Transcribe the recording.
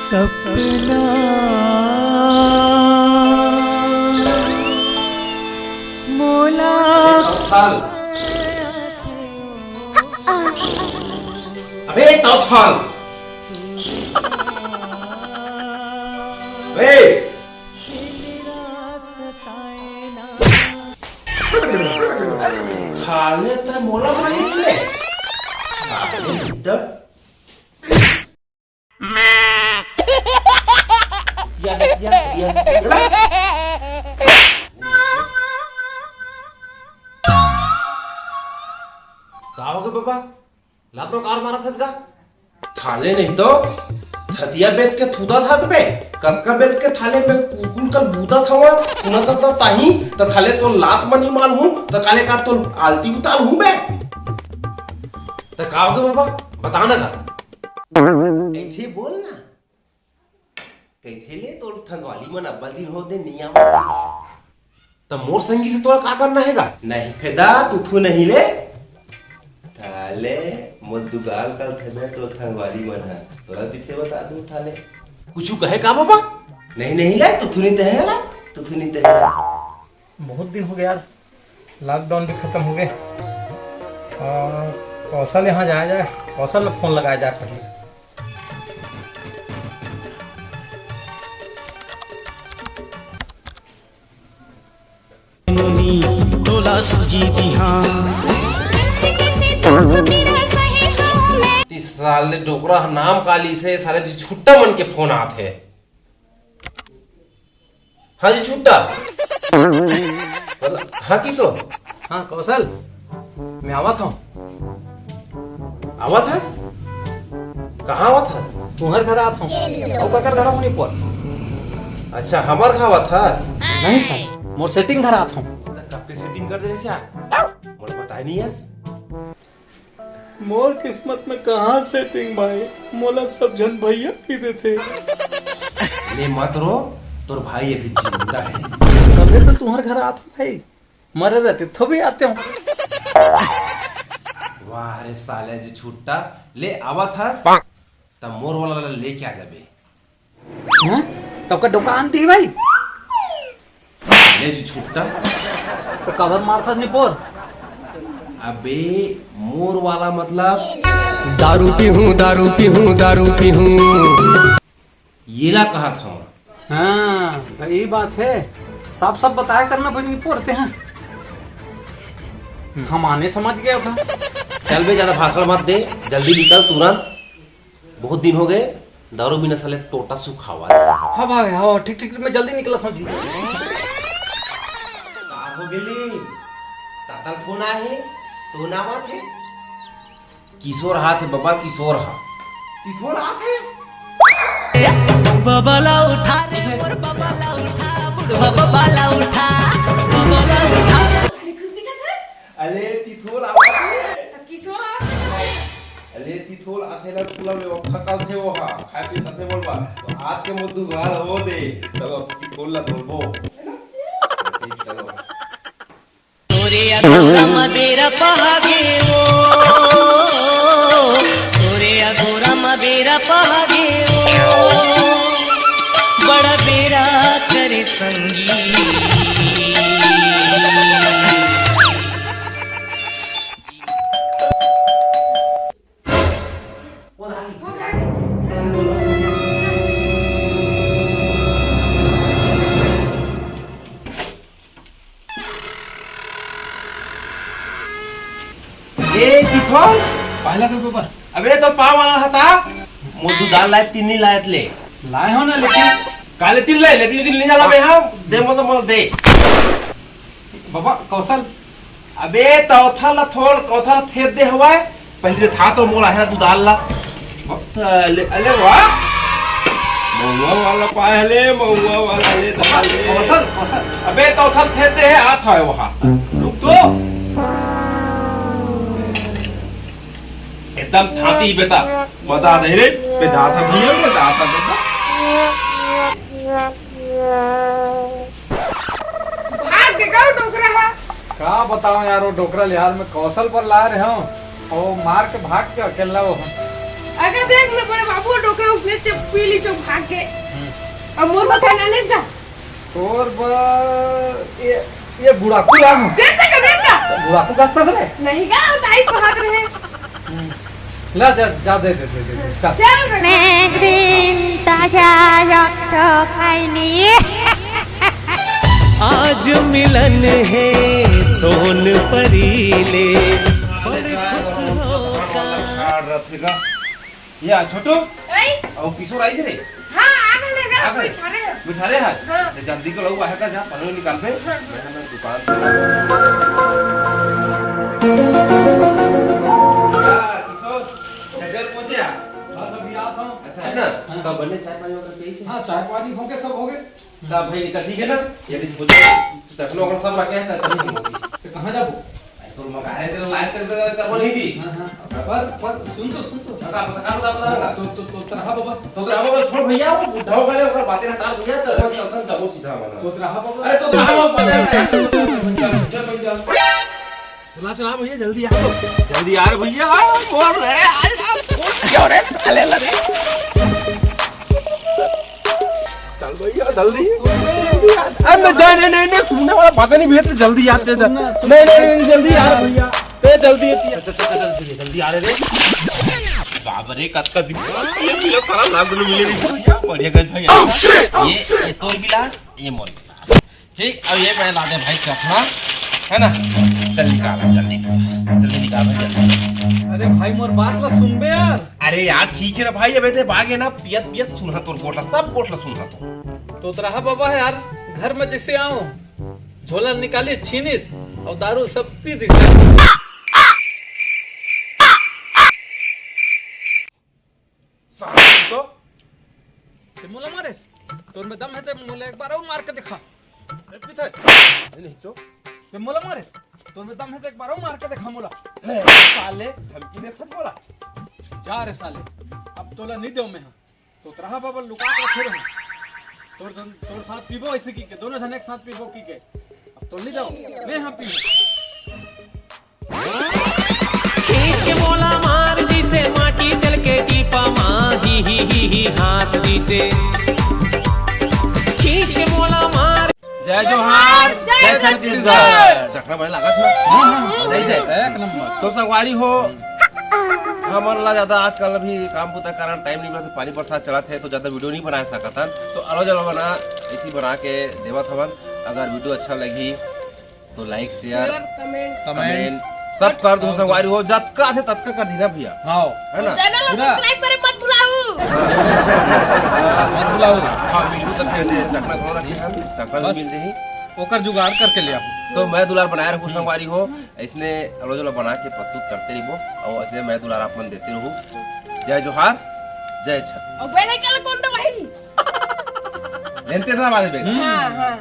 सपना मोला अबे तौथल खाले तर मोला माहितले का हो गए बाबा लात में कार मारा था इसका थाले नहीं तो थदिया बेच के थूदा था बे कक्का बेच के थाले पे कुकुल कल बूदा था वहां सुना था ताही तो थाले तो लात मनी माल हूं तो काले का तो आलती उतार हूं बे तो का हो गए बाबा बताना का ऐसे बोल ना कैथे ले तो ठंगवाली मन अब्बल दिन हो दे निया तो मोर संगी से तोड़ा का करना हैगा नहीं फेदा तू नहीं ले थाले मोर दुगाल कल थे तो ठंगवाली मन है तोरा दिखे बता दूं थाले कुछ कहे का बाबा नहीं नहीं ले तू नहीं ते है ला तू नहीं ते है बहुत दिन हो गया यार लॉकडाउन भी खत्म हो गए और कौशल यहाँ जाया जाए कौशल में फोन लगाया जाए पहले तोला सूजी बिहान इस साले डोकरा नाम काली से साले जी छुट्टा मन के फोन आते हाँ जी छुट्टा हाँ किसो हाँ कौशल मैं आवा था आवा था कहाँ आवा था तुम्हारे घर आता हूँ घर होने पर अच्छा हमार कहाँ आवा था नहीं सर मोर सेटिंग घर आता हूँ कब के सेटिंग कर दे क्या मुझे पता ही नहीं है मोर किस्मत में कहाँ सेटिंग भाई मोला सब जन भैया की देते ले मत रो तोर भाई अभी जिंदा है कभी तो तुम्हारे घर आता भाई मरे रहते तो भी आते हो वाह रे साले जी छुट्टा ले आवा था तब मोर वाला ले क्या जाबे हैं तब का दुकान थी भाई ले जी छुट्टा तो कवर मारता निपोर अबे मोर वाला मतलब दारू पी हूँ ये ला कहा था हाँ तो यही बात है साफ साफ बताया करना भाई निपोर हैं हम आने समझ गया था चल बे ज्यादा भाषण मत दे जल्दी निकल तुरंत बहुत दिन हो गए दारू बिना साले टोटा सुखावा हाँ भाई हाँ ठीक ठीक मैं जल्दी निकला था जी हो गेली ताता फोन आहे तो नामा थे किशोर हाथ बाबा किशोर हा किशोर हाथ है बबला उठा रे और बबला उठा बबला उठा अरे खुश दिखत है अले तिथोल आवाज किशोर अले तिथोल आथे ना तुला में फकल थे वो हा खाती तथे बोलबा तो आज के मुद्दू गाल हो दे तब तिथोल ला धोबो तोरे अधूरा मबेरा पहागे वो तोरे अधूरा मबेरा पहागे वो बड़ा बेरा करे संगी पहला कोई ऊपर अबे तो पाव वाला था मुद्दू दाल लाए तीन नहीं लाए ले लाए हो ना लेकिन काले तीन ले लेकिन तीन नहीं जाला बे हां दे मो तो मोल दे बाबा कौशल अबे चौथा ला थोड़ चौथा ला थे दे हुआ है पहले था तो मोला है तू दाल ला अले अले वाह मौवा वाला पहले मौवा वाला ले दाल ले कौशल कौशल अबे चौथा थे दे है हाथ है वहां रुक तो एकदम थाती बेटा बता दे रे पे दाता दिया पे दाता बेटा का बताऊं यार, वो डोकरा लिहाज में कौशल पर ला रहे हो और वो मार के भाग के अकेला वो। अगर देख ले बड़े बाबू डोकरा उसने पीली चो भाग के अब मोर बता नानेस का तोर ये बुढ़ाकू लाम देख बुढ़ाकू कस्ता रे नहीं का ताई भाग रहे ला जा दे चल चल रे एक दिन ताजा रक्त खाइली। आज मिलन है सोन परीले बड़े खुश होकर। या छोटू आई और किशोर आई रे हां आगे ले जा आगे? कोई थारे बिठा रहे हैं हाँ। तो जल्दी को लोग आया का जा पन्नू निकाल पे मैं हमें दुकान से क्या किशोर नजर पहुंचे हां सब याद हो। अच्छा है ना तब बने चाय पानी वगैरह पे से हां चाय पानी हो के सब हो गए। तब भाई चल ठीक है ना ये भी पूछ तो तखनो अगर सब रखे हैं चल चल नहीं तो कहां जाबो? ऐसो मगा है तो लाइट कर बोली जी हां पर सुन तो बता तो तरहा बाबा तो हम छोड़ भैया वो बुढ़ाओ वाले ओकर बातें हटा भैया तो चलता जाओ सीधा हमारा तो तरहा बाबा अरे तो कहां पता है चला चला भैया जल्दी आ जल्दी यार भैया बोल रहे आज क्यों रे चले लगे चल भैया जल्दी अरे नहीं सुनने वाला बात नहीं भैया जल्दी आते नहीं जल्दी यार भैया पे जल्दी जल्दी आ रहे बाबा रे कत का दिन ये किलो सारा लाग मिले नहीं बढ़िया गज भाई ये तोर गिलास ये मोर गिलास ठीक अब ये मैं ला दे भाई चखना है ना चल निकाल जल्दी निकाल जल्दी। अरे भाई मोर बात ला सुनबे यार। अरे यार ठीक है ना भाई अबे ते बागे ना पियत सुनहा तोर कोटला सब कोटला सुनहा तो तरहा बाबा है यार, घर में जैसे आओ झोला निकाली छीनिस और दारू सब पी दी। तो मोला मारे तोर में दम है ते मोला एक बार और मार के दिखा। अरे पीछे नहीं तो ते मोला मारे तोर में दम है ते एक बार और मार के दिखा मोला। साले धमकी दे फट बोला जा रे साले अब तोला नहीं दो मैं तो तरहा बाबा लुका के रखे रहो। तोर साथ पीबो ऐसे की के दोनों जन एक साथ पीबो की के अब तो नहीं जाओ मैं हां पीबो। खींच के मोला मार दी से माटी जल के टीपा माँ ही हास दी से खींच के मोला मार। जय जोहार जय छत्तीसगढ़ चक्रा बड़े लागत ना नहीं से एक नंबर तो संगवारी हो हमन ला ज्यादा आजकल अभी काम पुता कारण टाइम नहीं मिलता पानी बरसात चला थे तो ज्यादा वीडियो नहीं बना सकता तो अलो जलो बना ऐसी बना के देवत हवन। अगर वीडियो अच्छा लगी तो लाइक शेयर कमेंट सब कर दूं संगवारी हो जत का थे तत का कर दीना भैया हां है ना चैनल को सब्सक्राइब करे मत भुलाओ मत बुलाओ। हां वीडियो तक दे चकना करो रखी हम चकना मिल रही ओकर जुगाड़ करके ले आओ। तो मैं दुलार बनाए रहूं संगवारी हो इसने अलो जलो बना के प्रस्तुत करते रहो और इसने मैं दुलार आपन देते रहूं। जय जोहार जय छत्तीसगढ़ और बेल आइकन कौन दबाई लेनते था बाद में हां हां